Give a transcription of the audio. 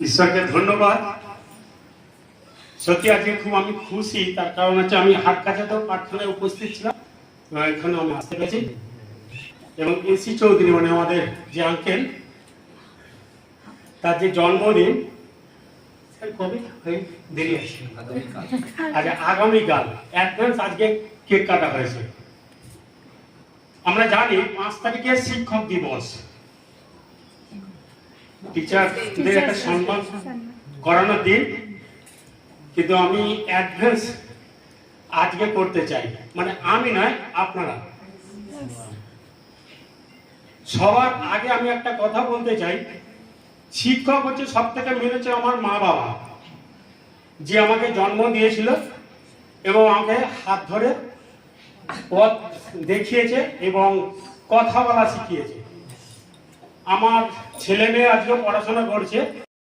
ঈশ্বরকে ধন্যবাদ। সত্যি আজকে খুব আমি খুশি, তার কারণ হচ্ছে আমি হাট কাছাতেও প্রার্থনায় উপস্থিত ছিলাম, এখানে আমি আসতে পেরেছি। এবং এসি চৌধুরী মানে আমাদের যে আঙ্কেল, তার যে জন্মদিন কবে দেরি আছে, আচ্ছা আগামীকাল অ্যাডভান্স আজকে কেক কাটা হয়েছে। আমরা জানি 5 তারিখে শিক্ষক দিবস, টিচারদের একটা সম্মান করানোর দিন, কিন্তু আমি অ্যাডভান্স আজকে করতে চাই। মানে আমি নয়, আপনারা সবার আগে আমি একটা কথা বলতে চাই। শিক্ষক হচ্ছে সব থেকে মেনেছে আমার মা বাবা, যে আমাকে জন্ম দিয়েছিল এবং আমাকে হাত ধরে পথ দেখিয়েছে এবং কথা বলা শিখিয়েছে। আমার ছেলে মেয়ে আজকে পড়াশোনা করছে।